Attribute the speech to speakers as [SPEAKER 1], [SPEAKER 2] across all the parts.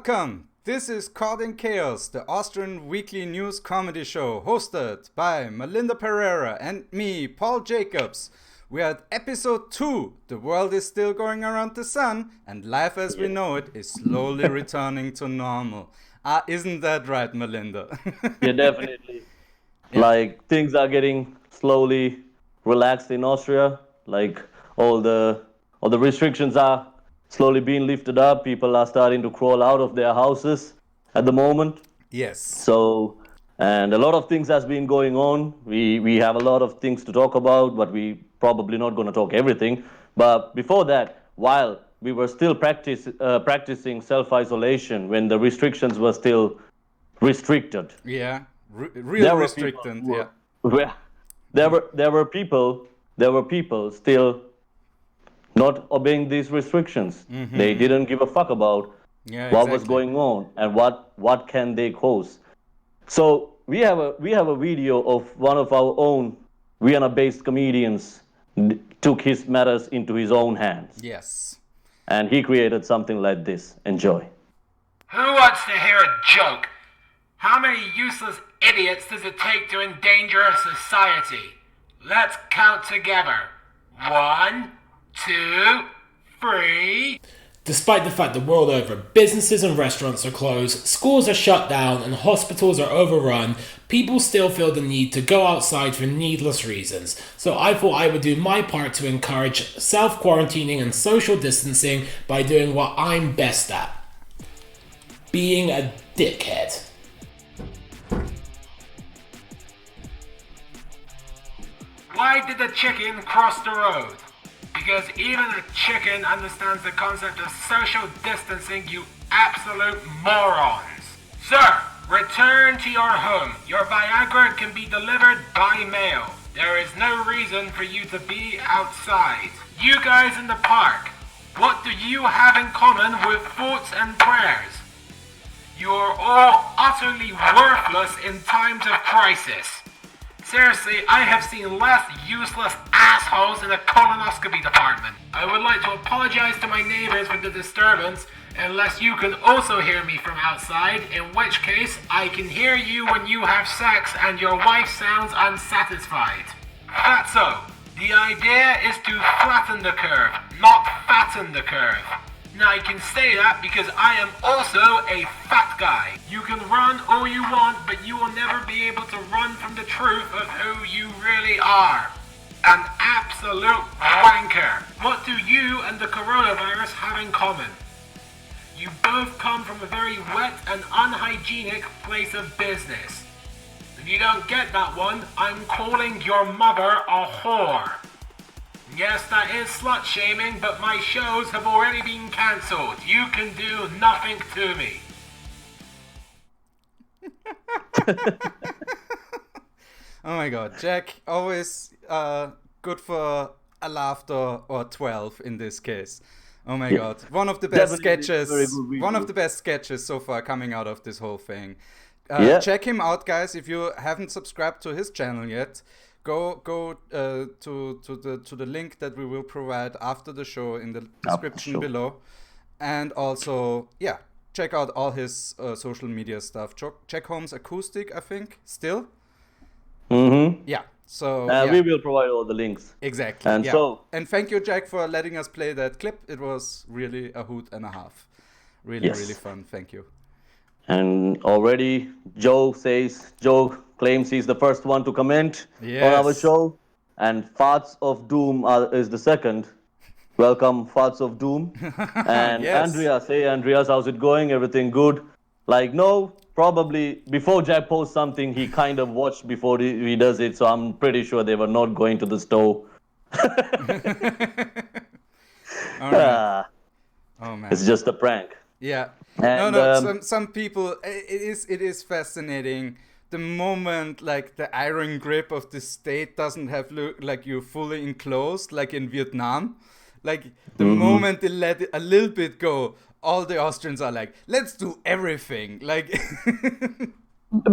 [SPEAKER 1] Welcome! This is Caught in Chaos, the Austrian weekly news comedy show hosted by Malinda Perera and me, Paul Jacobs. We are at episode 2. The world is still going around the sun and life as we know it is slowly returning to normal. Isn't that right, Malinda?
[SPEAKER 2] Yeah, definitely. Like things are getting slowly relaxed in Austria. Like all the restrictions are slowly being lifted up. People are starting to crawl out of their houses at the moment.
[SPEAKER 1] Yes.
[SPEAKER 2] So, and a lot of things has been going on. We have a lot of things to talk about, but we probably not going to talk everything. But before that, while we were still practicing self-isolation when the restrictions were still restricted.
[SPEAKER 1] Yeah, real restricted.
[SPEAKER 2] Yeah. There were people still not obeying these restrictions. Mm-hmm. They didn't give a fuck about what was going on and what can they cause. So we have a video of one of our own Vienna-based comedians took his matters into his own hands.
[SPEAKER 1] Yes.
[SPEAKER 2] And he created something like this. Enjoy.
[SPEAKER 3] Who wants to hear a joke? How many useless idiots does it take to endanger a society? Let's count together. 1, 2, 3.
[SPEAKER 4] Despite the fact the world over, businesses and restaurants are closed, schools are shut down, and hospitals are overrun, people still feel the need to go outside for needless reasons. So I thought I would do my part to encourage self-quarantining and social distancing by doing what I'm best at. Being a dickhead.
[SPEAKER 3] Why did the chicken cross the road? Because even a chicken understands the concept of social distancing, you absolute morons. Sir, return to your home. Your Viagra can be delivered by mail. There is no reason for you to be outside. You guys in the park, what do you have in common with thoughts and prayers? You are all utterly worthless in times of crisis. Seriously, I have seen less useless assholes in the colonoscopy department. I would like to apologize to my neighbors for the disturbance, unless you can also hear me from outside, in which case I can hear you when you have sex and your wife sounds unsatisfied. That's so. The idea is to flatten the curve, not fatten the curve. Now I can say that because I am also a fat guy. You can run all you want, but you will never be able to run from the truth of who you really are. An absolute wanker. What do you and the coronavirus have in common? You both come from a very wet and unhygienic place of business. If you don't get that one, I'm calling your mother a whore. Yes, that is slut-shaming, but my shows have already been cancelled. You can do nothing to me.
[SPEAKER 1] Oh my god, Jack, always good for a laughter or 12 in this case. Oh my god, one of the best sketches. One of the best sketches so far coming out of this whole thing. Check him out, guys, if you haven't subscribed to his channel yet. Go to the link that we will provide after the show in the description below, and also check out all his social media stuff. Check Holmes Acoustic, I think, still.
[SPEAKER 2] Mm-hmm.
[SPEAKER 1] Yeah. So
[SPEAKER 2] we will provide all the links.
[SPEAKER 1] Exactly. And thank you, Jack, for letting us play that clip. It was really a hoot and a half. Really fun. Thank you.
[SPEAKER 2] And already Joe claims he's the first one to comment on our show, and Farts of Doom is the second. Welcome, Farts of Doom. And Andreas, hey Andreas, how's it going? Everything good? Like, no, probably before Jack posts something, he kind of watched before he does it, so I'm pretty sure they were not going to the store.
[SPEAKER 1] All right. Oh man,
[SPEAKER 2] it's just a prank.
[SPEAKER 1] Yeah.
[SPEAKER 2] And,
[SPEAKER 1] some people, it is fascinating. The moment like the iron grip of the state doesn't have like you fully enclosed, like in Vietnam, like the moment they let it a little bit go, all the Austrians are like, let's do everything. Like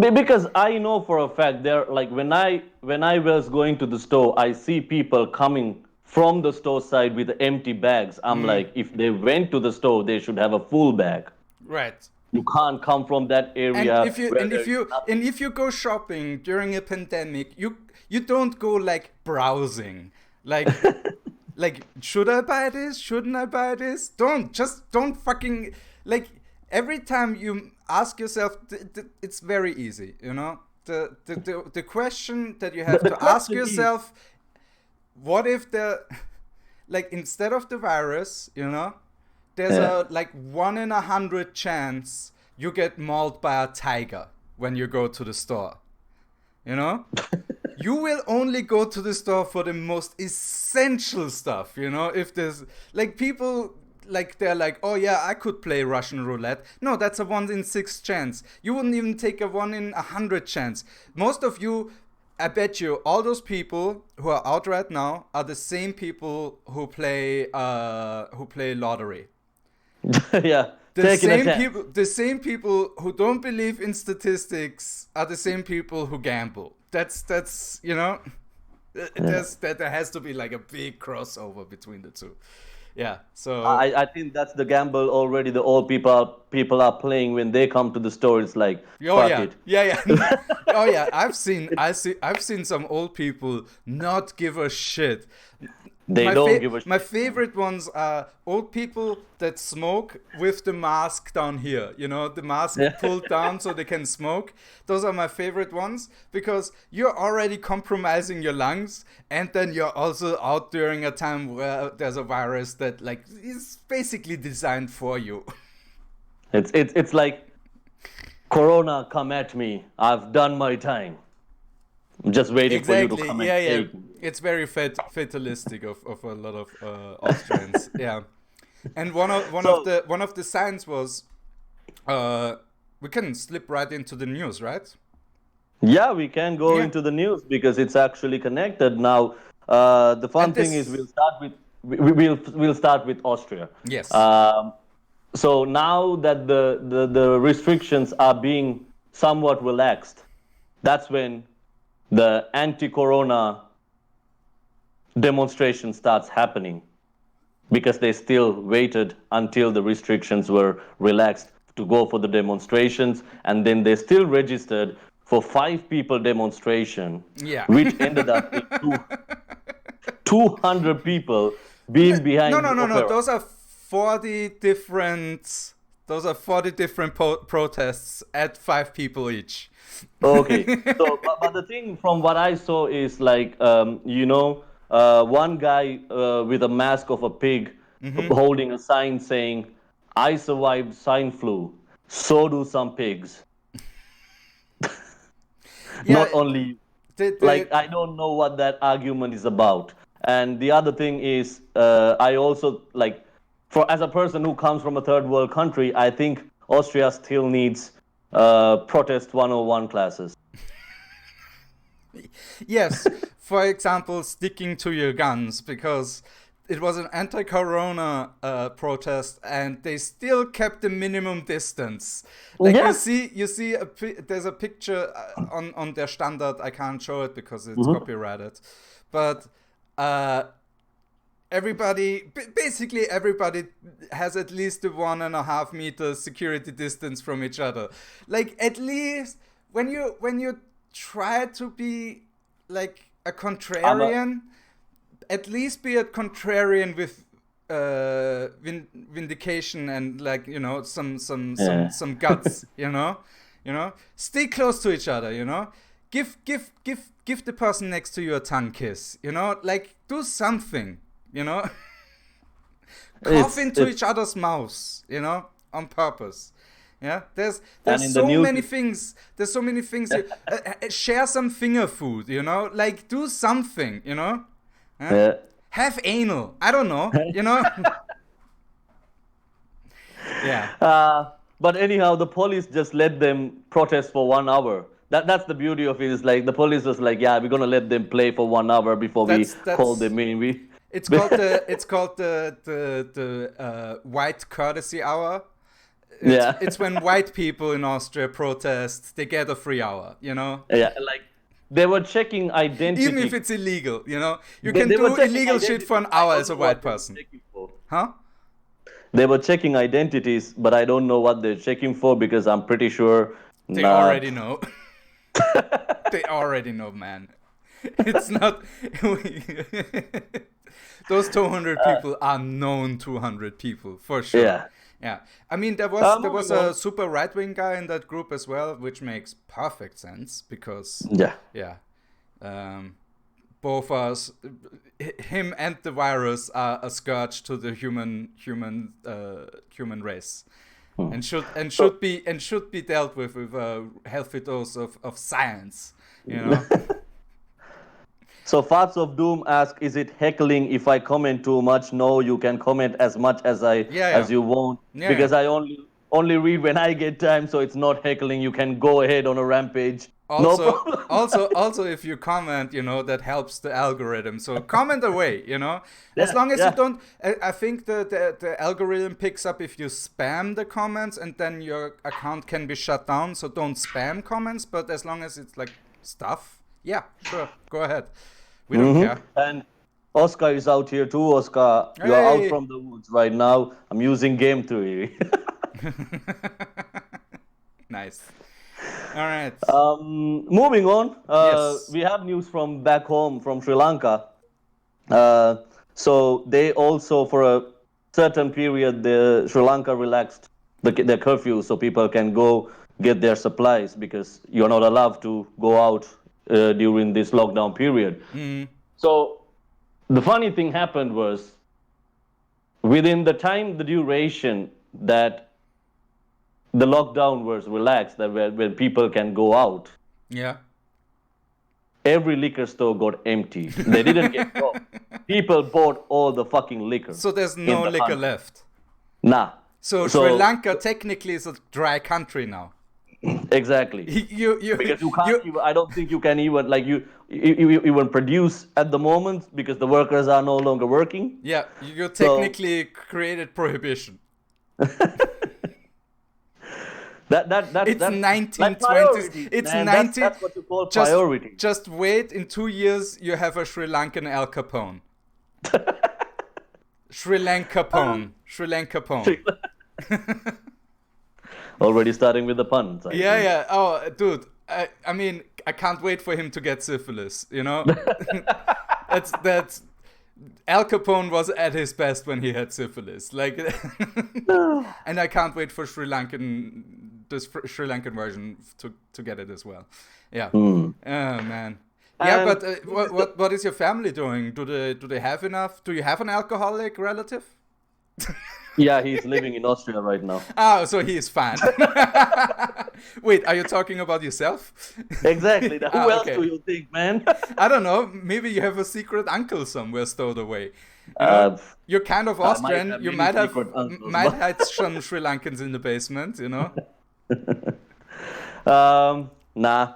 [SPEAKER 2] because I know for a fact they're like when I was going to the store, I see people coming from the store side with empty bags. I'm like, if they went to the store, they should have a full bag.
[SPEAKER 1] Right.
[SPEAKER 2] You can't come from that area.
[SPEAKER 1] And if you go shopping during a pandemic, you don't go like browsing, like like should I buy this? Shouldn't I buy this? Don't fucking like every time you ask yourself, it's very easy, you know. The question that you have to ask yourself, what if like instead of the virus, you know, there's a like 1 in 100 chance you get mauled by a tiger when you go to the store. You know? You will only go to the store for the most essential stuff, you know? If there's like people like they're like, oh yeah, I could play Russian roulette. No, that's a 1 in 6 chance. You wouldn't even take a 1 in 100 chance. Most of you, I bet you, all those people who are out right now are the same people who play lottery.
[SPEAKER 2] Yeah.
[SPEAKER 1] The same people who don't believe in statistics are the same people who gamble. That's you know, there has to be like a big crossover between the two. Yeah, so
[SPEAKER 2] I think that's the gamble already. The old people are playing when they come to the store. It's like, fuck it.
[SPEAKER 1] Yeah. Oh yeah, I've seen some old people not give a shit.
[SPEAKER 2] They don't give a shit.
[SPEAKER 1] My favorite ones are old people that smoke with the mask down here. You know, the mask pulled down so they can smoke. Those are my favorite ones because you're already compromising your lungs, and then you're also out during a time where there's a virus that like is basically designed for you.
[SPEAKER 2] It's like, Corona, come at me. I've done my time. I'm just waiting for you to come and take me.
[SPEAKER 1] It's very fatalistic of a lot of Austrians. Yeah, and one of the signs was, we can slip right into the news, right?
[SPEAKER 2] Yeah, we can go into the news because it's actually connected now. The fun thing is we'll start with Austria.
[SPEAKER 1] Yes.
[SPEAKER 2] So now that the restrictions are being somewhat relaxed, that's when the anti-corona demonstration starts happening, because they still waited until the restrictions were relaxed to go for the demonstrations, and then they still registered for 5 people demonstration, which ended up in 200 people being behind.
[SPEAKER 1] No. Those are 40 different protests at 5 people each.
[SPEAKER 2] Okay, so but the thing from what I saw is like, one guy with a mask of a pig holding a sign saying, "I survived swine flu, so do some pigs." Not only, I don't know what that argument is about. And the other thing is, I also like, as a person who comes from a third world country, I think Austria still needs protest 101 classes.
[SPEAKER 1] Yes, for example, sticking to your guns, because it was an anti-corona protest, and they still kept the minimum distance. Like you see, there's a picture on their Standard. I can't show it because it's copyrighted, but basically everybody has at least a 1.5 meter security distance from each other. Like, at least when you try to be like a contrarian, at least be a contrarian with vindication and, like, you know, some guts. you know, stay close to each other. You know, give the person next to you a tongue kiss. You know, like, do something. You know, cough into each other's mouths. You know, on purpose. Yeah, there's so many things. There's so many things. Share some finger food. You know, like, do something. You know, have anal. I don't know. You know. Yeah.
[SPEAKER 2] But anyhow, the police just let them protest for 1 hour. That's the beauty of it. Is like the police was like, yeah, we're gonna let them play for 1 hour before we call them in.
[SPEAKER 1] It's called the white courtesy hour. It's when white people in Austria protest, they get a free hour, you know?
[SPEAKER 2] Yeah, like, they were checking identity.
[SPEAKER 1] Even if it's illegal, you know? You can do illegal shit for an hour as a white person. Huh?
[SPEAKER 2] they were checking identities, but I don't know what they're checking for because I'm pretty sure
[SPEAKER 1] they already know. They already know, man. It's not. Those 200 people are known 200 people for sure.
[SPEAKER 2] Yeah.
[SPEAKER 1] Yeah. I mean, there was a super right-wing guy in that group as well, which makes perfect sense because both us, him and the virus, are a scourge to the human race, and should be dealt with a healthy dose of science, you know.
[SPEAKER 2] So Farts of Doom ask, is it heckling if I comment too much? No, you can comment as much as as you want because I only read when I get time, so it's not heckling. You can go ahead on a rampage.
[SPEAKER 1] Also,
[SPEAKER 2] no problem.
[SPEAKER 1] also, if you comment, that helps the algorithm. So comment away, as long as you don't. I think the algorithm picks up if you spam the comments, and then your account can be shut down. So don't spam comments, but as long as it's like stuff, yeah, sure, go ahead. We don't care.
[SPEAKER 2] And Oscar is out here too. Oscar, you are out from the woods right now. I'm using game theory.
[SPEAKER 1] Nice. All right.
[SPEAKER 2] Moving on.
[SPEAKER 1] Yes.
[SPEAKER 2] We have news from back home, from Sri Lanka. So they also, for a certain period, Sri Lanka relaxed their curfew so people can go get their supplies because you're not allowed to go out during this lockdown period. So the funny thing happened was within the duration that the lockdown was relaxed, that when people can go out, every liquor store got empty. They didn't get robbed. People bought all the fucking liquor.
[SPEAKER 1] So there's no liquor left.
[SPEAKER 2] Nah.
[SPEAKER 1] So Sri Lanka technically is a dry country now.
[SPEAKER 2] Exactly. Because you can't even, I don't think you can even you even produce at the moment because the workers are no longer working.
[SPEAKER 1] Yeah, you technically created prohibition. It's 1920s. It's 19.
[SPEAKER 2] That's what you call priority.
[SPEAKER 1] Just wait. In 2 years, you have a Sri Lankan Al Capone. Sri Lankapone. Sri Lankapone. Already
[SPEAKER 2] starting with the puns.
[SPEAKER 1] Yeah. Oh, dude. I mean, I can't wait for him to get syphilis. That's Al Capone was at his best when he had syphilis. And I can't wait for Sri Lankan version to get it as well. Yeah. Oh man. Yeah, but what is your family doing? Do they have enough? Do you have an alcoholic relative?
[SPEAKER 2] Yeah, he's living in Austria right now.
[SPEAKER 1] Oh, so he is fine. Wait, are you talking about yourself?
[SPEAKER 2] Exactly. Who else do you think, man?
[SPEAKER 1] I don't know. Maybe you have a secret uncle somewhere stowed away. You're kind of Austrian. You might have some Sri Lankans in the basement,
[SPEAKER 2] Nah.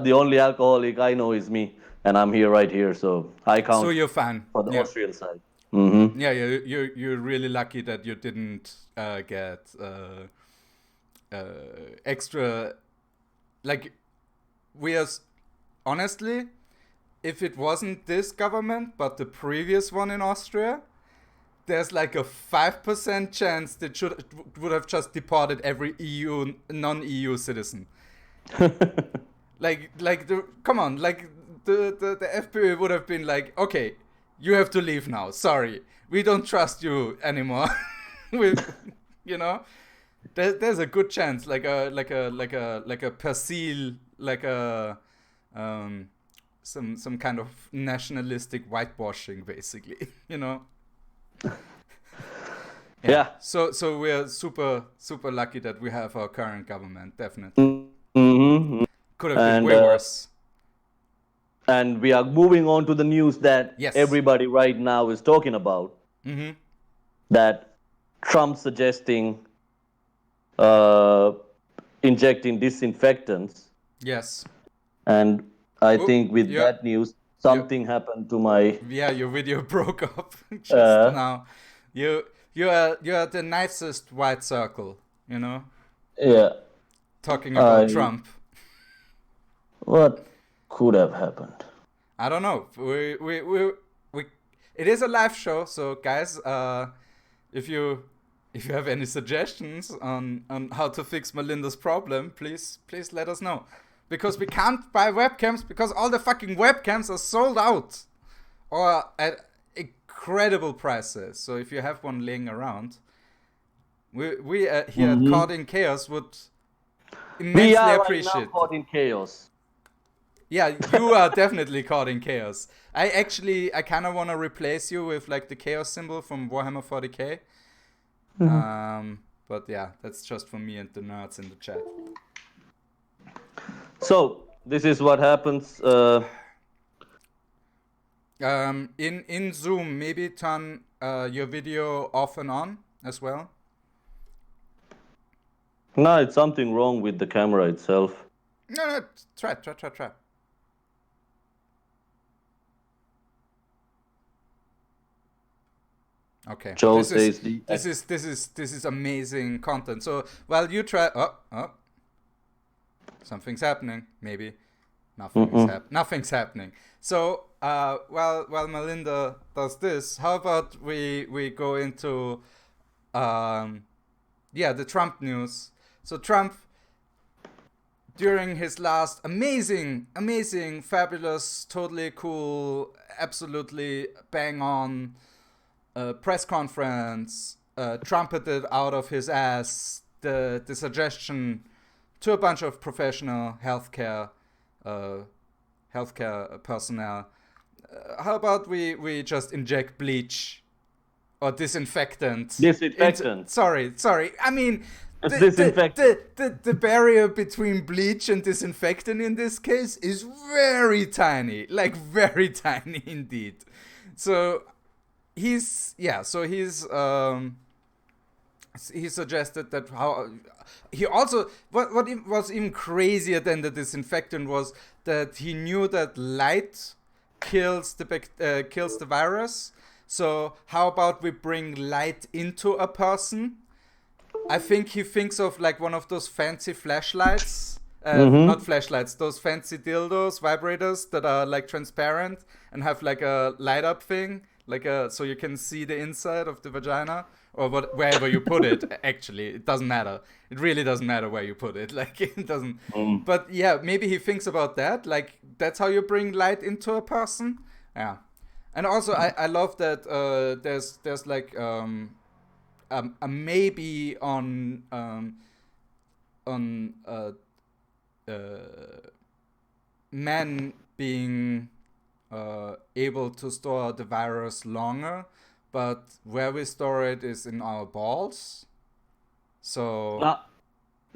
[SPEAKER 2] The only alcoholic I know is me, and I'm right here, so I count.
[SPEAKER 1] So you're fine
[SPEAKER 2] for the Austrian side.
[SPEAKER 1] Mm-hmm. Yeah, you're really lucky that you didn't get extra. Honestly, if it wasn't this government but the previous one in Austria, there's a 5% chance they would have just deported every non-EU citizen. Come on, the FPÖ would have been okay, you have to leave now. Sorry, we don't trust you anymore. There's a good chance, like a Persil, some kind of nationalistic whitewashing, basically. Yeah. So we're super lucky that we have our current government. Definitely.
[SPEAKER 2] Mm-hmm.
[SPEAKER 1] Could have been way worse.
[SPEAKER 2] And we are moving on to the news that everybody right now is talking about.
[SPEAKER 1] Mm-hmm.
[SPEAKER 2] That Trump suggesting injecting disinfectants.
[SPEAKER 1] Yes.
[SPEAKER 2] And I think with that news, something happened to my...
[SPEAKER 1] Yeah, your video broke up just now. You're the nicest white circle,
[SPEAKER 2] Yeah.
[SPEAKER 1] Talking about Trump.
[SPEAKER 2] What could have happened?
[SPEAKER 1] I don't know. We it is a live show, so guys, if you if you have any suggestions on how to fix Malinda's problem, please let us know. Because we can't buy webcams because all the fucking webcams are sold out or at incredible prices. So if you have one laying around, we here at Caught in Chaos would immensely appreciate.
[SPEAKER 2] Right now caught in chaos.
[SPEAKER 1] Yeah, you are definitely caught in chaos. I kind of want to replace you with like the chaos symbol from Warhammer 40k. But yeah, that's just for me and the nerds in the chat.
[SPEAKER 2] So this is what happens.
[SPEAKER 1] In Zoom, maybe turn your video off and on as well.
[SPEAKER 2] No, it's something wrong with the camera itself.
[SPEAKER 1] No, try. Okay.
[SPEAKER 2] Joe
[SPEAKER 1] this is amazing content. So while you try, something's happening. Maybe nothing's happening. So while Malinda does this, how about we go into the Trump news. So Trump, during his last amazing, fabulous, totally cool, absolutely bang on press conference, trumpeted out of his ass the suggestion to a bunch of professional healthcare personnel. How about we just inject bleach or disinfectant? Sorry. I mean, the barrier between bleach and disinfectant in this case is very tiny, like very tiny indeed. So he suggested that what was even crazier than the disinfectant was that he knew that light kills the virus. So how about we bring light into a person? I think he thinks of like one of those fancy flashlights, not flashlights, those fancy dildos, vibrators that are like transparent and have like a light up thing, so you can see the inside of the vagina or wherever you put it. Actually, it doesn't matter. It really doesn't matter where you put it. Like it doesn't. But yeah, maybe he thinks about that. Like that's how you bring light into a person. Yeah, and also I love that there's like a maybe on men being able to store the virus longer, but where we store it is in our balls. So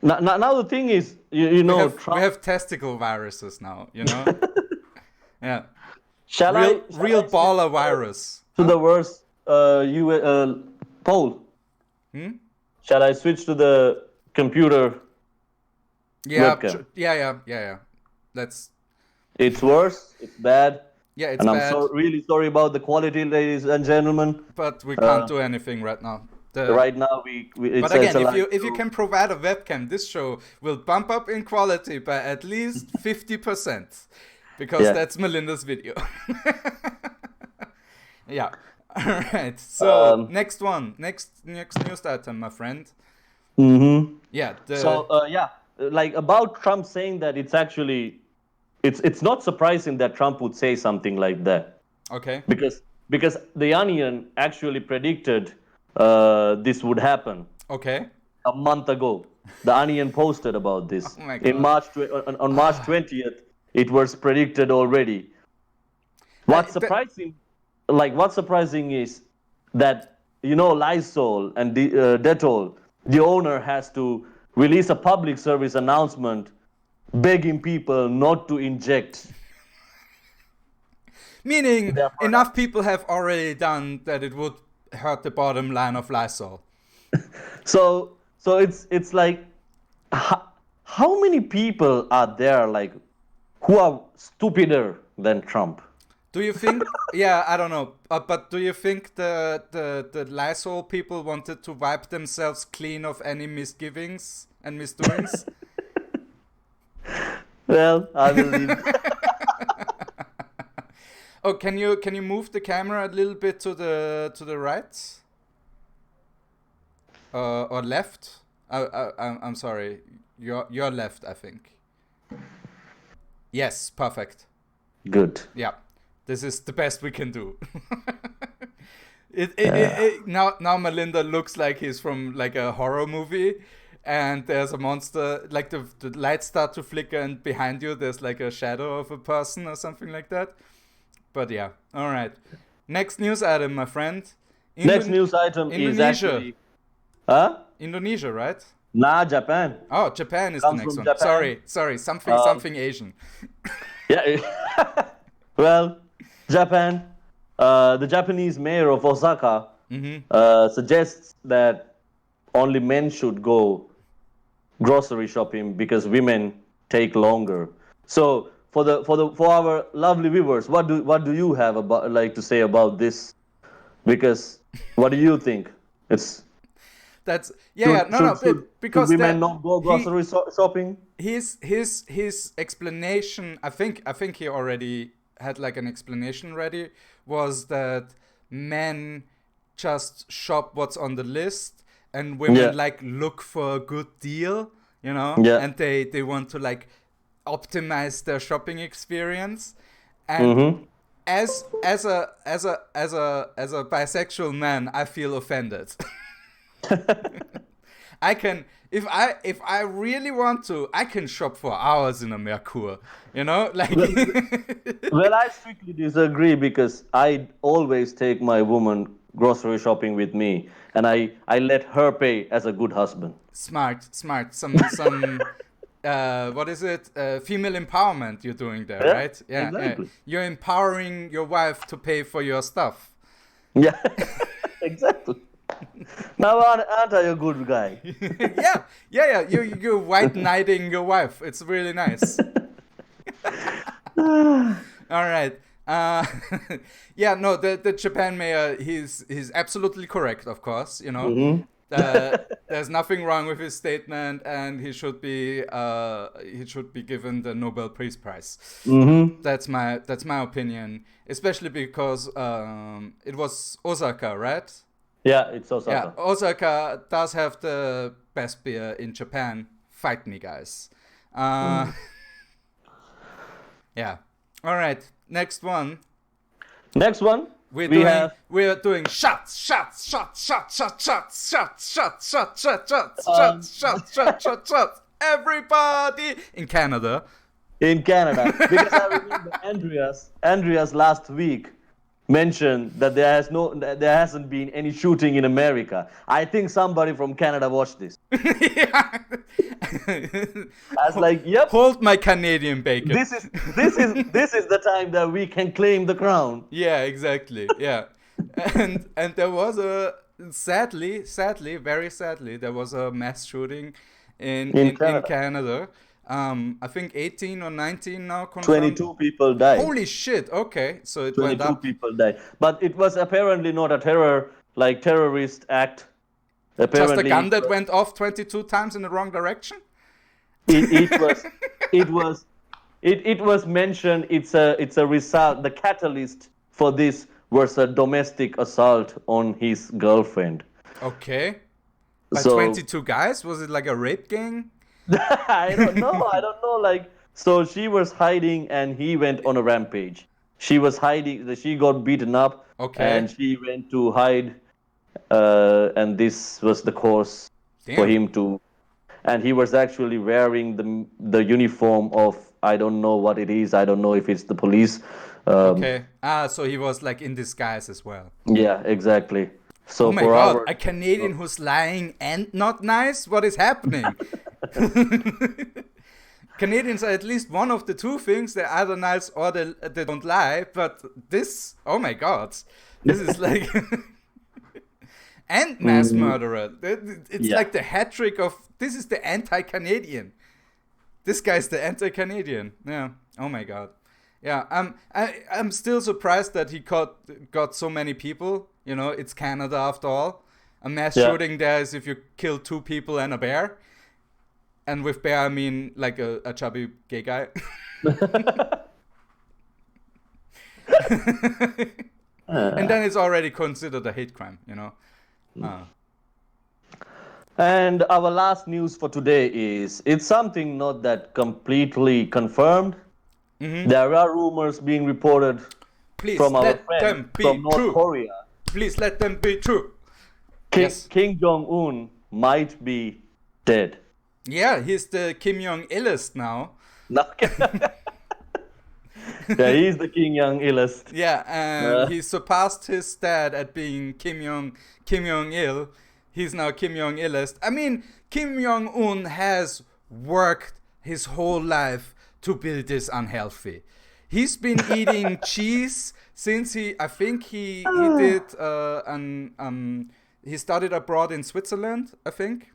[SPEAKER 2] now the thing is, you know,
[SPEAKER 1] we have testicle viruses now. You know, yeah. Real baller virus.
[SPEAKER 2] To the worst poll. Shall I switch to the computer?
[SPEAKER 1] Yeah,
[SPEAKER 2] webcam?
[SPEAKER 1] Yeah.
[SPEAKER 2] It's worse. It's bad.
[SPEAKER 1] Yeah, it's
[SPEAKER 2] bad.
[SPEAKER 1] And
[SPEAKER 2] I'm really sorry about the quality, ladies and gentlemen.
[SPEAKER 1] But we can't do anything right now.
[SPEAKER 2] Right now,
[SPEAKER 1] But again, if you can provide a webcam, this show will bump up in quality by at least 50%, because that's Malinda's video. Yeah. All right. So next news item, my friend. Yeah.
[SPEAKER 2] Like about Trump saying that it's actually, it's not surprising that Trump would say something like that.
[SPEAKER 1] Okay.
[SPEAKER 2] Because the Onion actually predicted this would happen.
[SPEAKER 1] Okay.
[SPEAKER 2] A month ago, the Onion posted about this.
[SPEAKER 1] Oh my God.
[SPEAKER 2] In March on March 20th, it was predicted already. What's surprising is that, you know, Lysol and Dettol, the owner has to release a public service announcement begging people not to inject.
[SPEAKER 1] Meaning enough people have already done that it would hurt the bottom line of Lysol.
[SPEAKER 2] So it's like, how many people are there like who are stupider than Trump?
[SPEAKER 1] Do you think? Yeah, I don't know. But do you think the Lysol people wanted to wipe themselves clean of any misgivings and misdoings?
[SPEAKER 2] Well, I believe.
[SPEAKER 1] Oh, can you move the camera a little bit to the right? or left. I'm sorry. Your left, I think. Yes, perfect.
[SPEAKER 2] Good.
[SPEAKER 1] Yeah, this is the best we can do. Now Malinda looks like he's from like a horror movie, and there's a monster. Like the lights start to flicker, and behind you there's like a shadow of a person or something like that. But yeah, all right. Next news item, my friend.
[SPEAKER 2] Next news item is actually...
[SPEAKER 1] Indonesia, right?
[SPEAKER 2] Nah, Japan.
[SPEAKER 1] Oh, Japan is
[SPEAKER 2] Comes
[SPEAKER 1] the next
[SPEAKER 2] from
[SPEAKER 1] one.
[SPEAKER 2] Japan.
[SPEAKER 1] Sorry, something Asian.
[SPEAKER 2] Yeah. Well, Japan. The Japanese mayor of Osaka suggests that only men should go grocery shopping because women take longer. So for our lovely viewers, what do you have to say about this? Because what do you think?
[SPEAKER 1] That's
[SPEAKER 2] because women not go grocery shopping.
[SPEAKER 1] His explanation, I think he already had like an explanation ready, was that men just shop what's on the list and women like look for a good deal, and they want to like optimize their shopping experience. And as a bisexual man, I feel offended. I can, if I really want to, I can shop for hours in a Merkur, like.
[SPEAKER 2] Well, I strictly disagree because I always take my woman grocery shopping with me, and I let her pay as a good husband.
[SPEAKER 1] Smart. Some what is it? Female empowerment you're doing there, right? Yeah,
[SPEAKER 2] exactly.
[SPEAKER 1] Yeah. You're empowering your wife to pay for your stuff.
[SPEAKER 2] Yeah, exactly. Now, aren't I a good guy?
[SPEAKER 1] Yeah. You're white knighting your wife. It's really nice. All right. The Japan mayor, he's absolutely correct, of course. There's nothing wrong with his statement, and he should be given the Nobel Peace Prize. That's my opinion, especially because it was Osaka, right?
[SPEAKER 2] Yeah, it's Osaka.
[SPEAKER 1] Yeah, Osaka does have the best beer in Japan. Fight me, guys. Yeah. All right. Next one. We're doing shots. Everybody in Canada.
[SPEAKER 2] Because I remember Andreas last week mentioned that there hasn't been any shooting in America. I think somebody from Canada watched this.
[SPEAKER 1] Yeah.
[SPEAKER 2] I was like, yep.
[SPEAKER 1] Hold my Canadian bacon.
[SPEAKER 2] This is the time that we can claim the crown.
[SPEAKER 1] Yeah, exactly. Yeah. And there was very sadly, there was a mass shooting in Canada. I think 18 or 19 now confirmed.
[SPEAKER 2] 22 people died.
[SPEAKER 1] Holy shit, okay. So it went up.
[SPEAKER 2] 22 people died. But it was apparently not a terrorist act. Apparently,
[SPEAKER 1] just a gun that went off 22 times in the wrong direction?
[SPEAKER 2] It was mentioned it's a result. The catalyst for this was a domestic assault on his girlfriend.
[SPEAKER 1] Okay. By 22 guys? Was it like a rape gang?
[SPEAKER 2] I don't know. Like, so she was hiding and he went on a rampage. She was hiding. She got beaten up.
[SPEAKER 1] Okay.
[SPEAKER 2] And she went to hide. And this was the cause for him to. And he was actually wearing the uniform of, I don't know what it is. I don't know if it's the police.
[SPEAKER 1] Okay. So he was like in disguise as well.
[SPEAKER 2] Yeah, exactly. So
[SPEAKER 1] oh my God, a Canadian who's lying and not nice? What is happening? Canadians are at least one of the two things. They're either nice or they don't lie. But this, oh my God, this is like... and mass murderer. It's like the hat trick of... This is the anti-Canadian. This guy's the anti-Canadian. Yeah. Oh my God. Yeah. I'm still surprised that he got so many people. It's Canada after all. A mass shooting there is if you kill 2 people and a bear. And with bear, I mean like a chubby gay guy. And then it's already considered a hate crime,
[SPEAKER 2] And our last news for today is it's something not that completely confirmed. There are rumors being reported
[SPEAKER 1] Please
[SPEAKER 2] from our
[SPEAKER 1] let
[SPEAKER 2] friends
[SPEAKER 1] them be
[SPEAKER 2] from North
[SPEAKER 1] true.
[SPEAKER 2] Korea.
[SPEAKER 1] Please let them be true.
[SPEAKER 2] Kim Jong-un might be dead.
[SPEAKER 1] Yeah, he's the Kim Jong-ilist now.
[SPEAKER 2] Yeah, he's the Kim Jong-ilist.
[SPEAKER 1] Yeah, and he surpassed his dad at being Kim Jong-il. He's now Kim Jong-ilist. I mean, Kim Jong-un has worked his whole life to build this unhealthy. He's been eating cheese since he did he studied abroad in Switzerland, I think,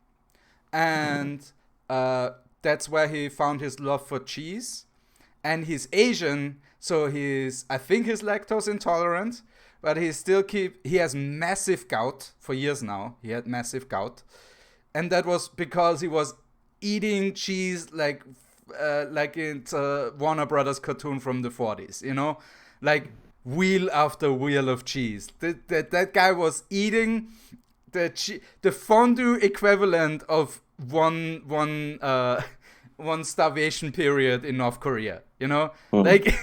[SPEAKER 1] and that's where he found his love for cheese. And he's Asian, so he's lactose intolerant, but he has massive gout for years now. He had massive gout, and that was because he was eating cheese like it's a Warner Brothers cartoon from the 40s, you know, like wheel after wheel of cheese. That guy was eating the fondue equivalent of one starvation period in North Korea, you know, like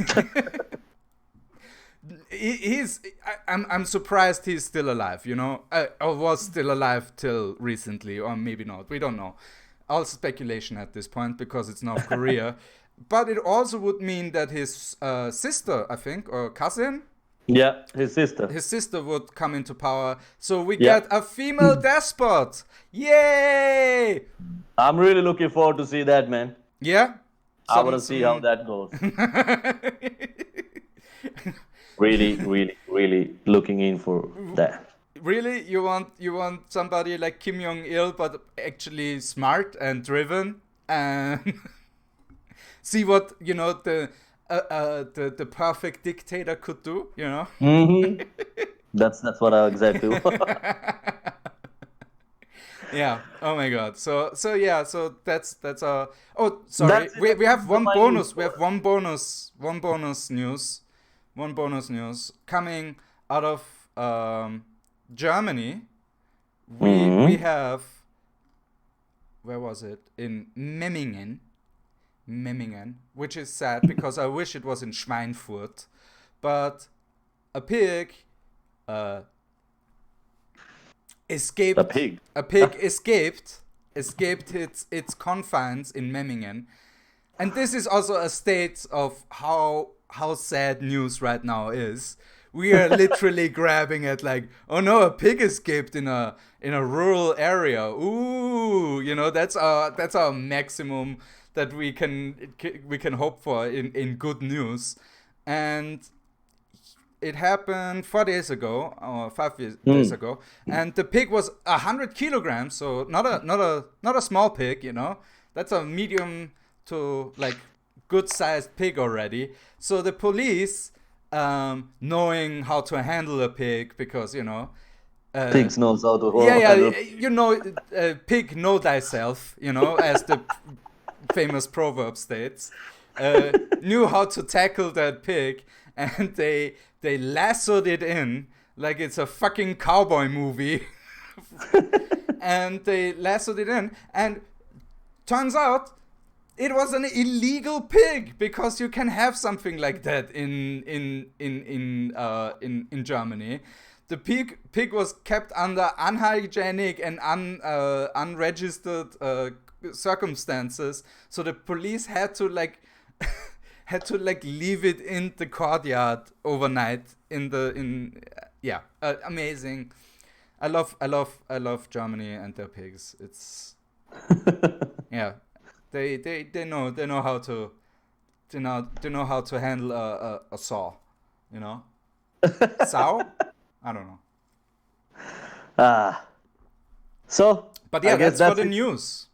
[SPEAKER 1] I'm surprised he's still alive, you know, or was still alive till recently, or maybe not, we don't know. All speculation at this point because it's North Korea. But it also would mean that his sister, I think, or cousin.
[SPEAKER 2] Yeah, his sister.
[SPEAKER 1] His sister would come into power. So we get a female despot. Yay!
[SPEAKER 2] I'm really looking forward to see that, man.
[SPEAKER 1] Yeah?
[SPEAKER 2] I want to see how that goes. Really, really, really looking in for that.
[SPEAKER 1] Really? You want somebody like Kim Jong-il, but actually smart and driven, and see what, you know, the perfect dictator could do, you know?
[SPEAKER 2] Mm-hmm. That's what I exactly want.
[SPEAKER 1] Yeah. Oh my God. So yeah. So that's our. Oh, sorry. We have one bonus. We have one bonus news. One bonus news coming out of Germany. We have. Where was it? In Memmingen, which is sad because I wish it was in Schweinfurt, but a pig escaped. A pig escaped its confines in Memmingen, and this is also a state of how sad news right now is. We are literally grabbing at like, oh no, a pig escaped in a rural area. Ooh, you know, that's our maximum that we can hope for in good news. And it happened 4 days ago or 5 days ago, and the pig was 100 kilograms, so not a small pig, you know. That's a medium to like good sized pig already. So the police, knowing how to handle a pig, because you know,
[SPEAKER 2] pigs knows how to
[SPEAKER 1] handle. You know, pig know thyself, you know, as the famous proverb states, knew how to tackle that pig, and they lassoed it in like it's a fucking cowboy movie. And they lassoed it in, and turns out it was an illegal pig, because you can have something like that in Germany. The pig was kept under unhygienic and unregistered circumstances, so the police had to leave it in the courtyard overnight. Amazing. I love Germany and their pigs. It's yeah. They know how to handle a saw, you know. Sow? I don't know.
[SPEAKER 2] So.
[SPEAKER 1] But yeah, that's for the news.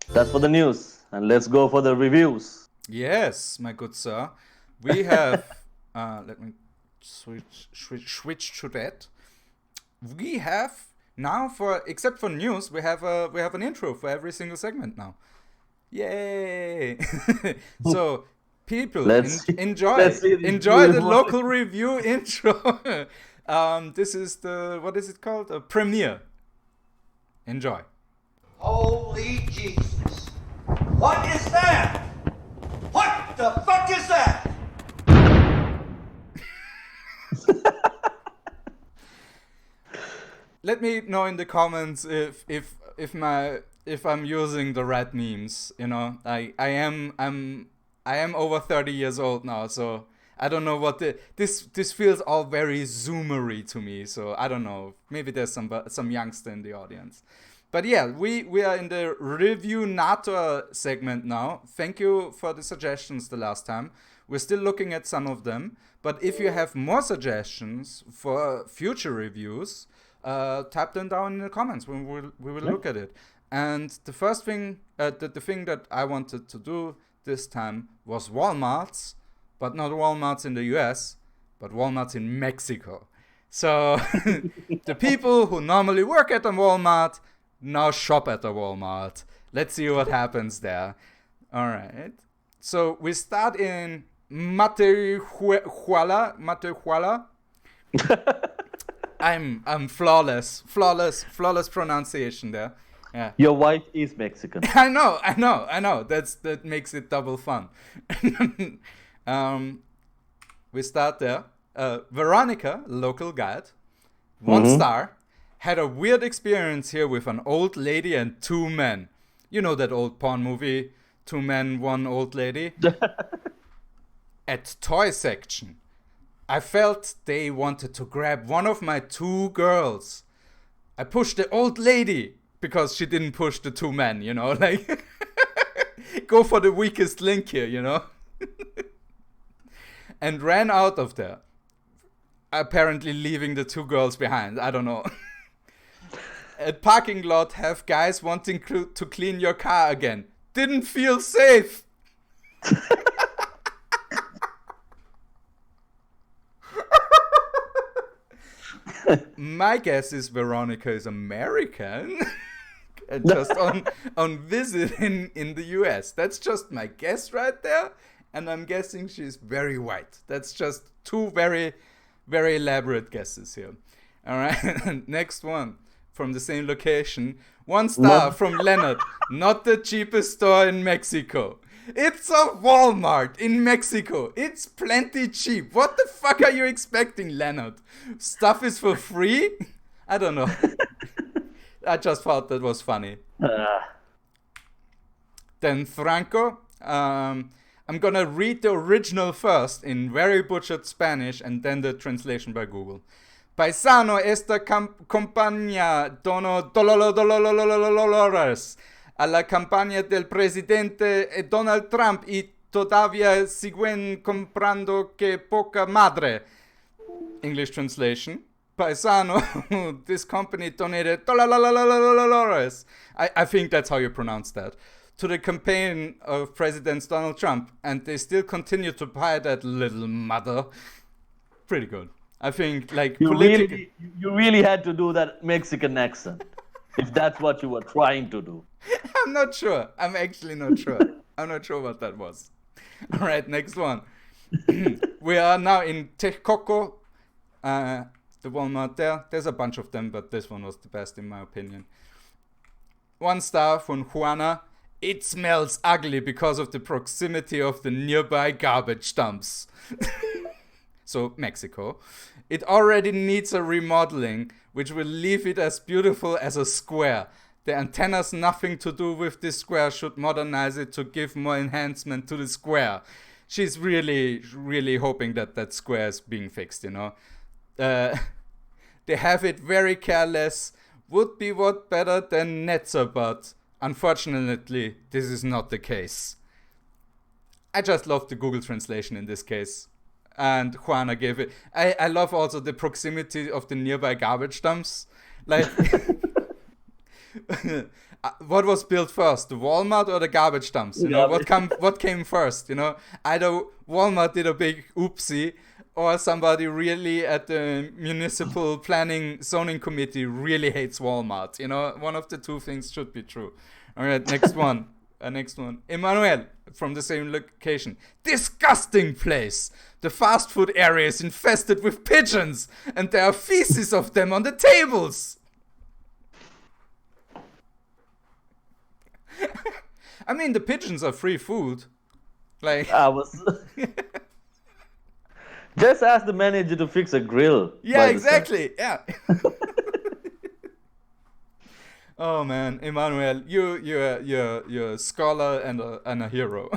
[SPEAKER 2] That's for the news, and let's go for the reviews.
[SPEAKER 1] Yes, my good sir. We have. Let me switch to that. We have now, except for news, we have an intro for every single segment now. Yay! So people, enjoy the local review intro. This is what is it called? A premiere. Enjoy.
[SPEAKER 5] Holy Jesus. What is that? What the fuck is that?
[SPEAKER 1] Let me know in the comments if I'm using the right memes. You know, I am over 30 years old now, so I don't know what this feels all very zoomery to me. So I don't know. Maybe there's some youngster in the audience. But yeah, we are in the Review Nator segment now. Thank you for the suggestions the last time. We're still looking at some of them. But if you have more suggestions for future reviews, type them down in the comments. We will look at it. And the first thing, the thing that I wanted to do this time was Wallmarts, but not Wallmarts in the US, but Wallmarts in Mexico. So the people who normally work at a Walmart now shop at a Walmart. Let's see what happens there. All right. So we start in Matehuala. I'm flawless pronunciation there. Yeah.
[SPEAKER 2] Your wife is Mexican.
[SPEAKER 1] I know. That makes it double fun. We start there. Veronica, local guide, 1 star, had a weird experience here with an old lady and 2 men. You know that old porn movie, 2 men, 1 old lady? At toy section, I felt they wanted to grab one of my 2 girls. I pushed the old lady because she didn't push the 2 men, you know, like go for the weakest link here, you know, and ran out of there, apparently leaving the 2 girls behind. I don't know. At parking lot, have guys wanting to clean your car again. Didn't feel safe. My guess is Veronica is American and just on visit in the US. That's just my guess right there. And I'm guessing she's very white. That's just 2 very, very elaborate guesses here. All right. Next one from the same location. 1 star from Leonard. Not the cheapest store in Mexico. It's a Walmart in Mexico. It's plenty cheap. What the fuck are you expecting, Leonard? Stuff is for free? I don't know. I just thought that was funny. Then Franco. I'm gonna read the original first in very butchered Spanish and then the translation by Google. Paisano, esta campaña dono $dolores a la campaña del presidente Donald Trump y todavía siguen comprando que poca madre. English translation. Paisano, this company donated $dolores. I think that's how you pronounce that. To the campaign of President Donald Trump, and they still continue to buy that little mother. Pretty good. I think, like,
[SPEAKER 2] you really had to do that Mexican accent, if that's what you were trying to do.
[SPEAKER 1] I'm not sure. I'm actually not sure. I'm not sure what that was. All right, next one. We are now in Texcoco, the Walmart there. There's a bunch of them, but this one was the best in my opinion. 1 star from Juana. It smells ugly because of the proximity of the nearby garbage dumps. So, Mexico. It already needs a remodeling, which will leave it as beautiful as a square. The antennas nothing to do with this square should modernize it to give more enhancement to the square. She's really, really hoping that that square is being fixed, you know. They have it very careless. Would be what better than Netzer, but unfortunately, this is not the case. I just love the Google translation in this case. And Juana gave it. I love also the proximity of the nearby garbage dumps. Like, what was built first, the Walmart or the garbage dumps? You know, what came first? You know, either Walmart did a big oopsie, or somebody really at the municipal planning zoning committee really hates Walmart. You know, one of the 2 things should be true. All right, next one. Next one. Emmanuel, from the same location. Disgusting place. The fast food area is infested with pigeons, and there are feces of them on the tables. I mean, the pigeons are free food. Like,
[SPEAKER 2] I was. Just ask the manager to fix a grill.
[SPEAKER 1] yeah, exactly. Yeah. Oh man, Emmanuel, you're a scholar and a hero.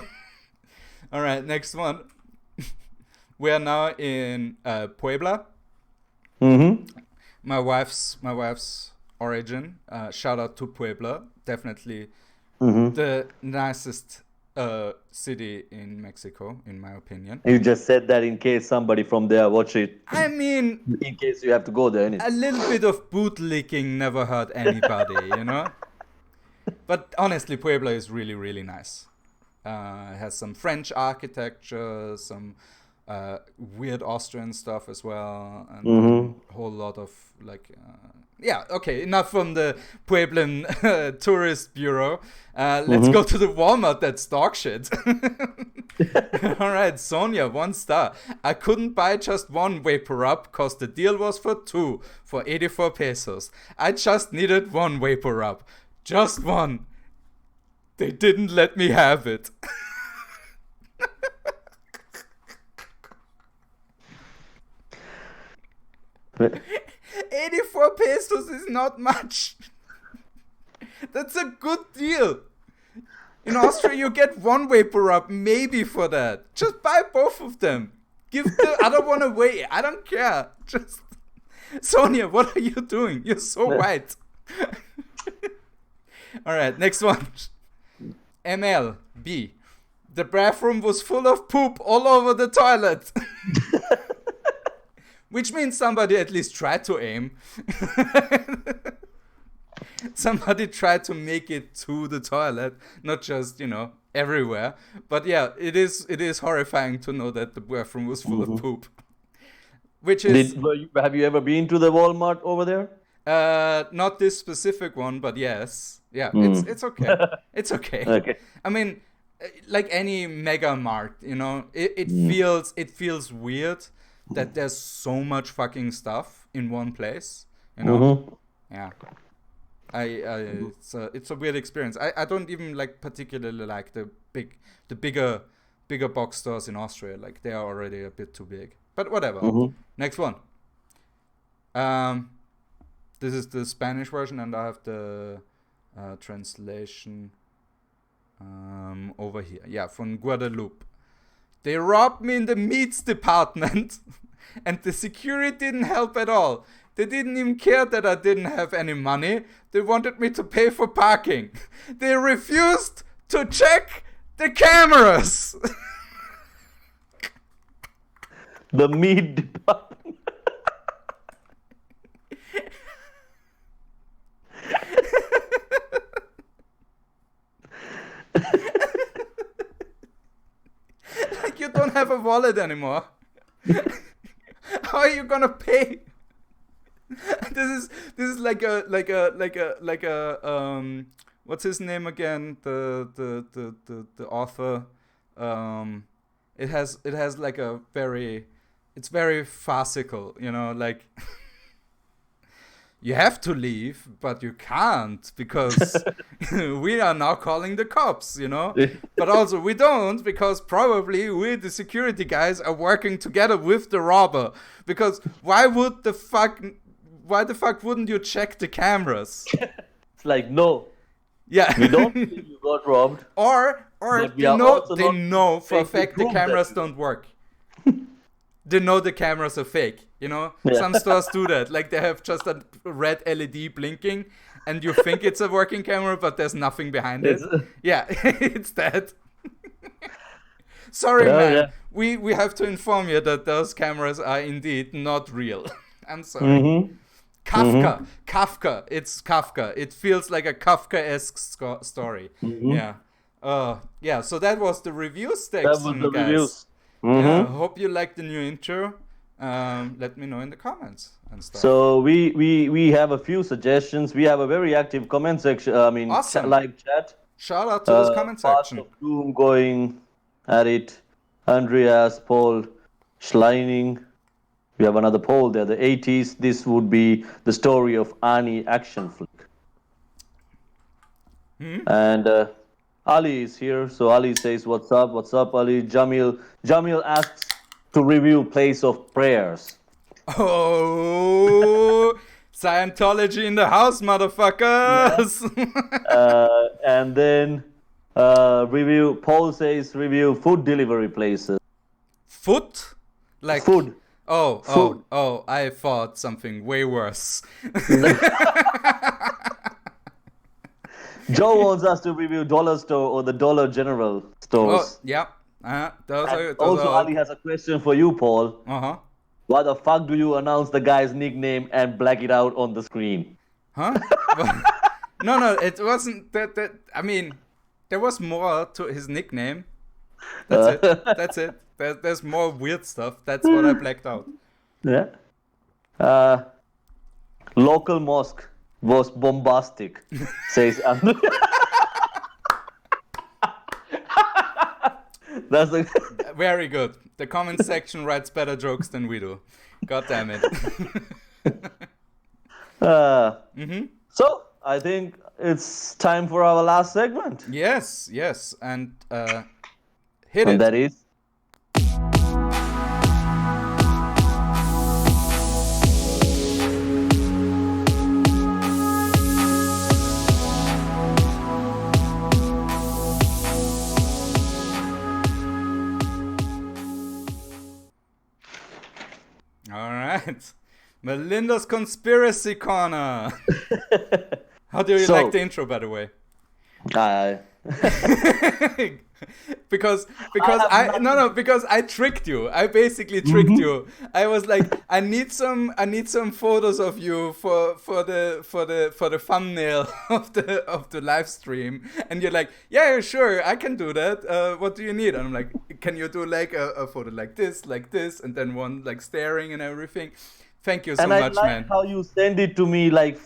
[SPEAKER 1] All right, next one. We are now in Puebla.
[SPEAKER 2] Mm-hmm.
[SPEAKER 1] My wife's origin. Shout out to Puebla. Definitely the nicest city in Mexico, in my opinion.
[SPEAKER 2] You just said that in case somebody from there watch it.
[SPEAKER 1] I mean,
[SPEAKER 2] In case you have to go there.
[SPEAKER 1] a little bit of bootlicking never hurt anybody, you know? But honestly, Puebla is really, really nice. It has some French architecture, some weird Austrian stuff as well, and a whole lot of like... yeah, okay, enough from the Pueblan tourist bureau. Let's go to the Walmart that's dog shit. All right, Sonia, 1 star. I couldn't buy just one Vapor Rub because the deal was for 2 for 84 pesos. I just needed one Vapor Rub. Just one. They didn't let me have it.
[SPEAKER 2] But
[SPEAKER 1] 84 pesos is not much. That's a good deal. In Austria, you get one Vapor Rub, maybe for that. Just buy both of them. Give the other one away. I don't care. Just Sonia, what are you doing? You're so white. All right, next one. MLB. The bathroom was full of poop all over the toilet. Which means somebody at least tried to aim. Somebody tried to make it to the toilet, not just, everywhere. But yeah, it is horrifying to know that the bathroom was full of poop. Which is...
[SPEAKER 2] have you ever been to the Walmart over there?
[SPEAKER 1] Not this specific one, but yes. Yeah, it's okay. It's okay.
[SPEAKER 2] Okay.
[SPEAKER 1] I mean, like any mega mart, it feels weird that there's so much fucking stuff in one place, Yeah. It's a weird experience. I don't even particularly like the bigger box stores in Austria. Like, they are already a bit too big. But whatever. Next one. This is the Spanish version, and I have the translation over here. Yeah, from Guadeloupe. They robbed me in the meats department, and the security didn't help at all. They didn't even care that I didn't have any money. They wanted me to pay for parking. They refused to check the cameras.
[SPEAKER 2] The meat department.
[SPEAKER 1] Like, you don't have a wallet anymore. How are you gonna pay? This is like a what's his name again? The author. It has like a very, it's very farcical, like you have to leave, but you can't because we are now calling the cops, But also we don't, because probably we, the security guys, are working together with the robber. Because why the fuck wouldn't you check the cameras?
[SPEAKER 2] It's like, no.
[SPEAKER 1] Yeah.
[SPEAKER 2] We don't think you got robbed.
[SPEAKER 1] Or they know for a fact the cameras don't work. They know the cameras are fake, Yeah. Some stores do that. Like, they have just a red LED blinking, and you think it's a working camera, but there's nothing behind it. Yeah, it's that. Sorry, man. Yeah. We have to inform you that those cameras are indeed not real. I'm sorry. Kafka. It's Kafka. It feels like a Kafkaesque story. Yeah. Yeah. So that was the review section,
[SPEAKER 2] That was the
[SPEAKER 1] guys.
[SPEAKER 2] reviews.
[SPEAKER 1] Yeah, hope you liked the new intro. Let me know in the comments and stuff.
[SPEAKER 2] So we have a few suggestions. We have a very active comment section.
[SPEAKER 1] Awesome.
[SPEAKER 2] Live chat.
[SPEAKER 1] Shout out to this comment section.
[SPEAKER 2] Parts of Doom going at it. Andreas, Paul, Schleining. We have another poll there. The 80s. This would be the story of Annie action flick. And Ali is here, so Ali says, "What's up? What's up, Ali?" Jamil asks to review Place of Prayers.
[SPEAKER 1] Oh, Scientology in the house, motherfuckers!
[SPEAKER 2] And then Paul says review food delivery places.
[SPEAKER 1] Foot? Like
[SPEAKER 2] Food.
[SPEAKER 1] Oh, I thought something way worse.
[SPEAKER 2] Joe wants us to review Dollar Store or the Dollar General stores.
[SPEAKER 1] Oh, yeah. Those
[SPEAKER 2] Also,
[SPEAKER 1] are...
[SPEAKER 2] Ali has a question for you, Paul.
[SPEAKER 1] Uh-huh.
[SPEAKER 2] Why the fuck do you announce the guy's nickname and black it out on the screen?
[SPEAKER 1] Huh? No, it wasn't that. I mean, there was more to his nickname. That's it. There's more weird stuff. That's what I blacked out.
[SPEAKER 2] Yeah. Local mosque was bombastic, says Andrew. That's a...
[SPEAKER 1] Very good. The comment section writes better jokes than we do. God damn it.
[SPEAKER 2] So, I think it's time for our last segment.
[SPEAKER 1] Yes. And hit
[SPEAKER 2] and
[SPEAKER 1] it.
[SPEAKER 2] that is...
[SPEAKER 1] All right. Malinda's Conspiracy Corner. How do you like the intro, by the way? because I tricked you. I basically tricked you. I was like, I need some photos of you for the thumbnail of the live stream, and you're like, yeah, sure, I can do that. What do you need? And I'm like, can you do like a photo like this, and then one like staring and everything? Thank you so much, man.
[SPEAKER 2] And I like how you send it to me like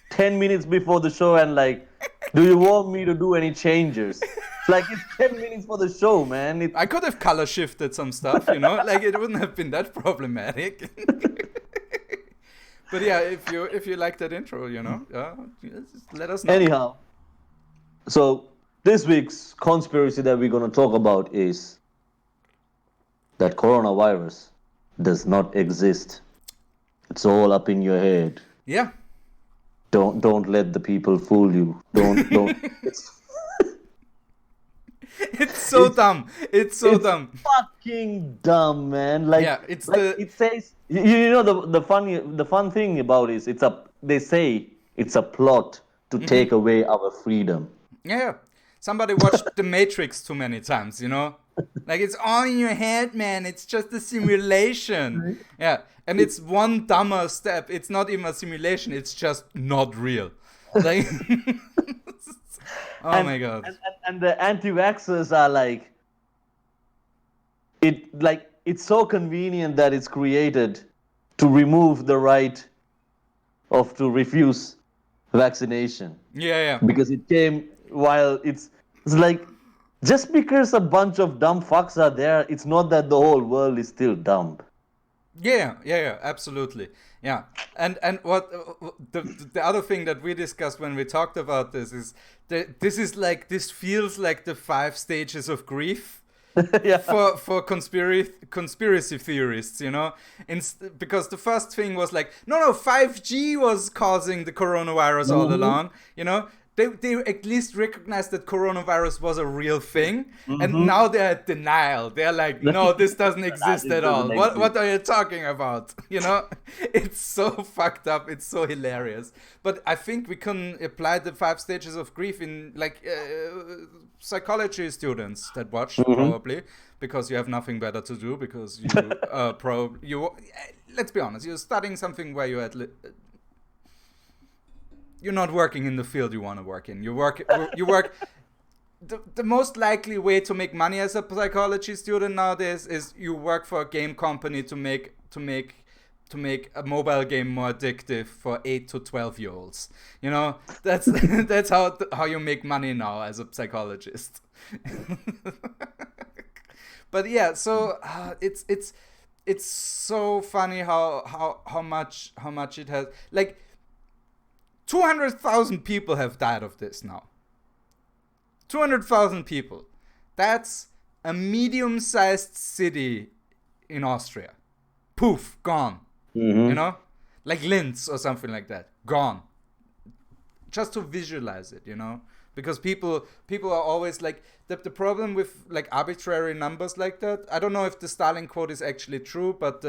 [SPEAKER 2] 10 minutes before the show and like, do you want me to do any changes? Like, it's 10 minutes for the show, man.
[SPEAKER 1] I could have color shifted some stuff, like it wouldn't have been that problematic. But yeah, if you like that intro, just let us know.
[SPEAKER 2] Anyhow, so this week's conspiracy that we're going to talk about is that coronavirus does not exist. It's all up in your head.
[SPEAKER 1] Yeah.
[SPEAKER 2] Don't let the people fool you. Don't.
[SPEAKER 1] It's so dumb. It's dumb.
[SPEAKER 2] Fucking dumb, man. Like,
[SPEAKER 1] yeah,
[SPEAKER 2] it says, the fun thing about it is they say it's a plot to take away our freedom.
[SPEAKER 1] Yeah. Somebody watched The Matrix too many times, Like, it's all in your head, man. It's just a simulation. Yeah. And it's one dumber step. It's not even a simulation. It's just not real. Like, my God.
[SPEAKER 2] And the anti-vaxxers are like, it's so convenient that it's created to remove the right to refuse vaccination.
[SPEAKER 1] Yeah.
[SPEAKER 2] Because it came while it's like, just because a bunch of dumb fucks are there, it's not that the whole world is still dumb.
[SPEAKER 1] Yeah, absolutely. Yeah, and what the other thing that we discussed when we talked about this is this feels like the 5 stages of grief. Yeah. For conspiracy theorists, because the first thing was like, no, 5G was causing the coronavirus all along, They at least recognized that coronavirus was a real thing, and now they're at denial. They're like, no, this doesn't exist at all. What are you talking about? It's so fucked up. It's so hilarious. But I think we can apply the 5 stages of grief in like psychology students that watch probably, because you have nothing better to do, because you let's be honest, you're studying something where you're not working in the field you want to work in. You work. The most likely way to make money as a psychology student nowadays is you work for a game company to make a mobile game more addictive for 8 to 12-year-olds. That's how you make money now as a psychologist. But yeah, so it's so funny how much it has, like. 200,000 people have died of this now. 200,000 people. That's a medium-sized city in Austria. Poof, gone. You know? Like Linz or something like that. Gone. Just to visualize it, you know? Because people are always like, the problem with like arbitrary numbers like that, I don't know if the Stalin quote is actually true, but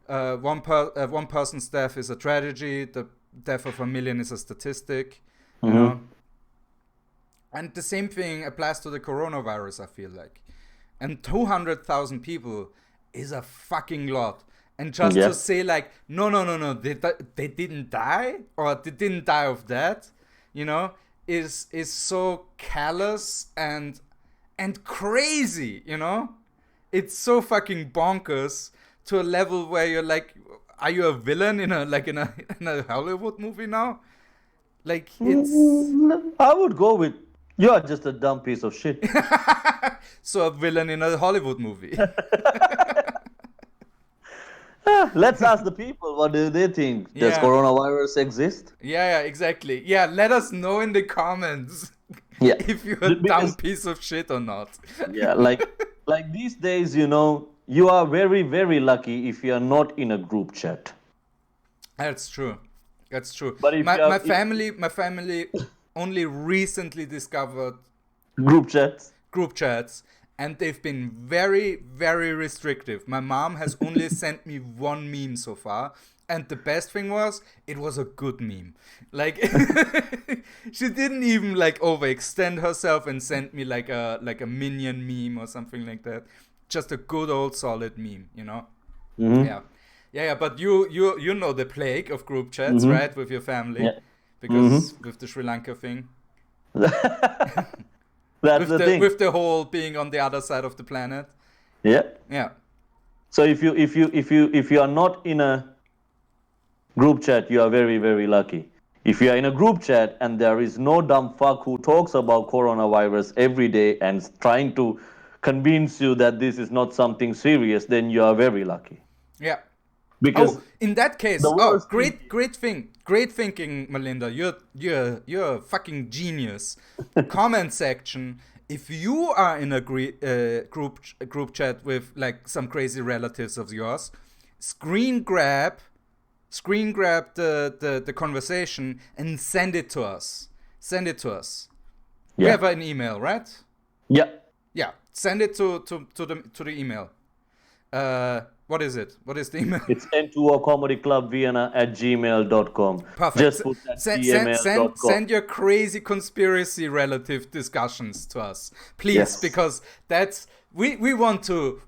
[SPEAKER 1] one person's death is a tragedy, the death of a million is a statistic, you know? And the same thing applies to the coronavirus, I feel like. And 200,000 people is a fucking lot. And just to say like, no, they didn't die, or they didn't die of that, you know, is so callous and crazy, you know? It's so fucking bonkers to a level where you're like, are you a villain in a Hollywood movie now? Like, it's...
[SPEAKER 2] I would go with, you're just a dumb piece of shit.
[SPEAKER 1] So a villain in a Hollywood movie.
[SPEAKER 2] Let's ask the people, what do they think? Does coronavirus exist?
[SPEAKER 1] Yeah, exactly. Yeah, let us know in the comments if you're a dumb piece of shit or not.
[SPEAKER 2] Yeah, like these days, you know, you are very, very lucky if you are not in a group chat.
[SPEAKER 1] That's true.
[SPEAKER 2] But if
[SPEAKER 1] my family only recently discovered
[SPEAKER 2] group chats.
[SPEAKER 1] And they've been very, very restrictive. My mom has only sent me one meme so far. And the best thing was, it was a good meme. Like, she didn't even like overextend herself and sent me like a minion meme or something like that. Just a good old solid meme, you know? Yeah. But you know the plague of group chats, right? With your family.
[SPEAKER 2] Yeah.
[SPEAKER 1] Because with the Sri Lanka thing.
[SPEAKER 2] That's the thing.
[SPEAKER 1] With the whole being on the other side of the planet. Yeah.
[SPEAKER 2] So if you are not in a group chat, you are very, very lucky. If you are in a group chat and there is no dumb fuck who talks about coronavirus every day and trying to convince you that this is not something serious, then you are very lucky.
[SPEAKER 1] Yeah.
[SPEAKER 2] Because
[SPEAKER 1] in that case, great thinking, Malinda. You're a fucking genius. Comment section. If you are in a group chat with like some crazy relatives of yours, screen grab the conversation and send it to us. We have an email, right? Yeah. Send it to the email. What is it? What is the email?
[SPEAKER 2] It's N2O Comedy Club Vienna @gmail.com.
[SPEAKER 1] Perfect.
[SPEAKER 2] Just put that
[SPEAKER 1] send your crazy conspiracy relative discussions to us, please, because that's we want to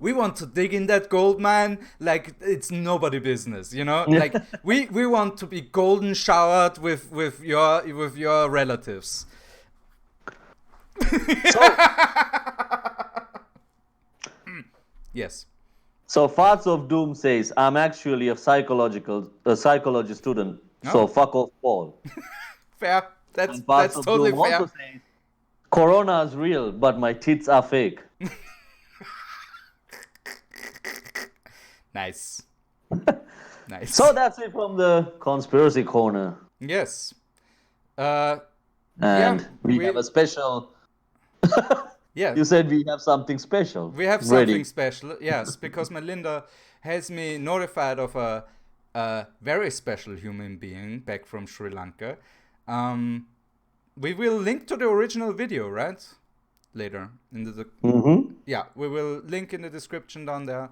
[SPEAKER 1] dig in that gold mine like it's nobody business, you know? Like we want to be golden showered with your relatives. Yes.
[SPEAKER 2] So Farts of Doom says, I'm actually a psychology student, so fuck off, Paul.
[SPEAKER 1] Fair. That's
[SPEAKER 2] Farts of
[SPEAKER 1] totally
[SPEAKER 2] Doom
[SPEAKER 1] fair.
[SPEAKER 2] also says, Corona is real, but my tits are fake.
[SPEAKER 1] Nice.
[SPEAKER 2] So that's it from the conspiracy corner.
[SPEAKER 1] Yes.
[SPEAKER 2] And we have a special...
[SPEAKER 1] Yeah.
[SPEAKER 2] You said we have something special.
[SPEAKER 1] We have something special, yes, because Malinda has me notified of a very special human being back from Sri Lanka. We will link to the original video, right? Later in the yeah, we will link in the description down there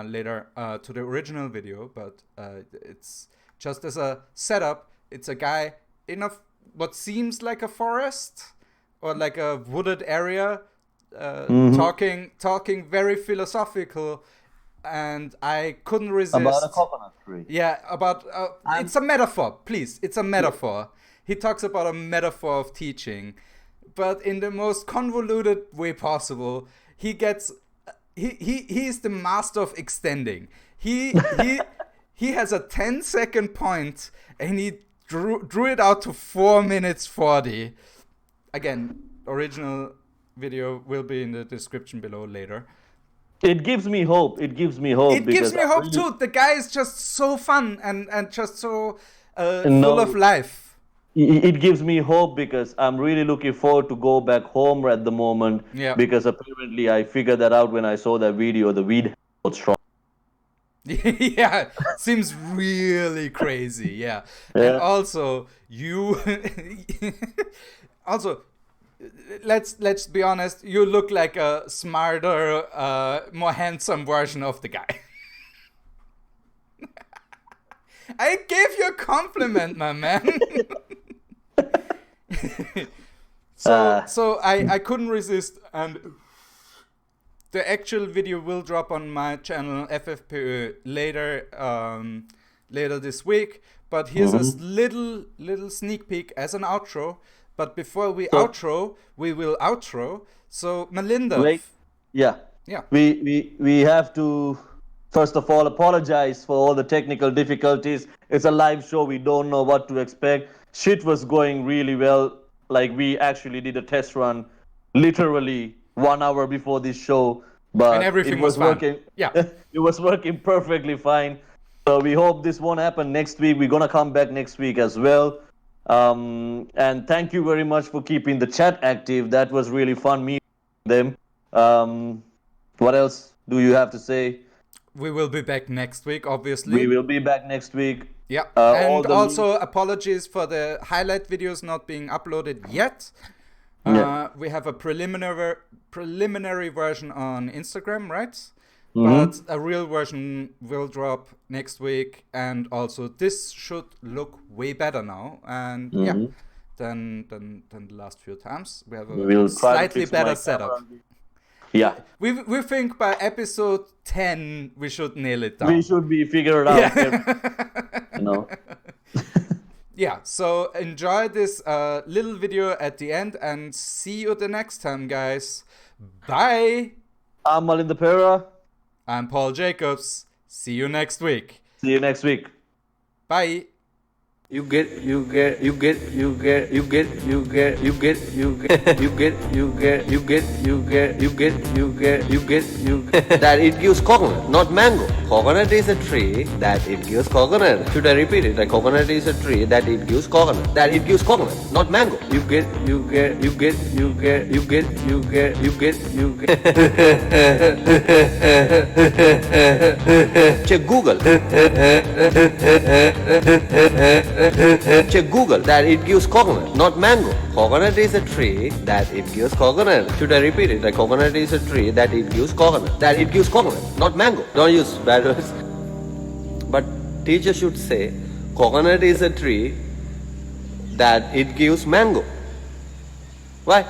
[SPEAKER 1] later to the original video, but it's just as a setup. It's a guy in what seems like a forest or like a wooded area, talking very philosophical, and I couldn't resist.
[SPEAKER 2] About a coconut tree.
[SPEAKER 1] Yeah, about it's a metaphor, please. It's a metaphor. He talks about a metaphor of teaching, but in the most convoluted way possible. He gets he is the master of extending. He has a 10-second point, and he drew it out to 4 minutes 40. Again, original video will be in the description below later.
[SPEAKER 2] It gives me hope. It gives me hope
[SPEAKER 1] too. The guy is just so fun and just so full of life.
[SPEAKER 2] it gives me hope because I'm really looking forward to go back home at the moment.
[SPEAKER 1] Yeah.
[SPEAKER 2] Because apparently I figured that out when I saw that video. The weed was strong.
[SPEAKER 1] Yeah, seems really crazy. Yeah.
[SPEAKER 2] Yeah.
[SPEAKER 1] And also you also let's be honest, you look like a smarter, more handsome version of the guy. I gave you a compliment, my man. So I couldn't resist, and the actual video will drop on my channel FFPÖ later this week. But here's a little sneak peek as an outro. But before we outro, we will outro. So Malinda,
[SPEAKER 2] Wait, yeah. We have to first of all apologize for all the technical difficulties. It's a live show. We don't know what to expect. Shit was going really well. Like, we actually did a test run literally 1 hour before this show, but
[SPEAKER 1] and everything
[SPEAKER 2] it was working.
[SPEAKER 1] Yeah.
[SPEAKER 2] It was working perfectly fine. So we hope this won't happen next week. We're gonna come back next week as well. And thank you very much for keeping the chat active. That was really fun meeting them. What else do you have to say?
[SPEAKER 1] We will be back next week, obviously.
[SPEAKER 2] We will be back next week.
[SPEAKER 1] Yeah, and also apologies for the highlight videos not being uploaded yet. We have a preliminary version on Instagram, right? But a real version will drop next week, and also this should look way better now. And than the last few times. We have a slightly better setup.
[SPEAKER 2] Yeah.
[SPEAKER 1] We think by episode 10 we should nail it down.
[SPEAKER 2] We should be figured out.
[SPEAKER 1] Yeah, so enjoy this little video at the end, and see you the next time, guys. Bye.
[SPEAKER 2] I'm Malinda Perera.
[SPEAKER 1] I'm Paul Jacobs. See you next week.
[SPEAKER 2] See you next week.
[SPEAKER 1] Bye.
[SPEAKER 5] You get that it gives coconut, not mango. Coconut is a tree that it gives coconut. Should I repeat it? A coconut is a tree that it gives coconut. That it gives coconut, not mango. You get. Check Google. Check Google that it gives coconut, not mango. Coconut is a tree that it gives coconut. Should I repeat it? A coconut is a tree that it gives coconut. That it gives coconut, not mango. Don't use bad words. But teacher should say, coconut is a tree that it gives mango. Why?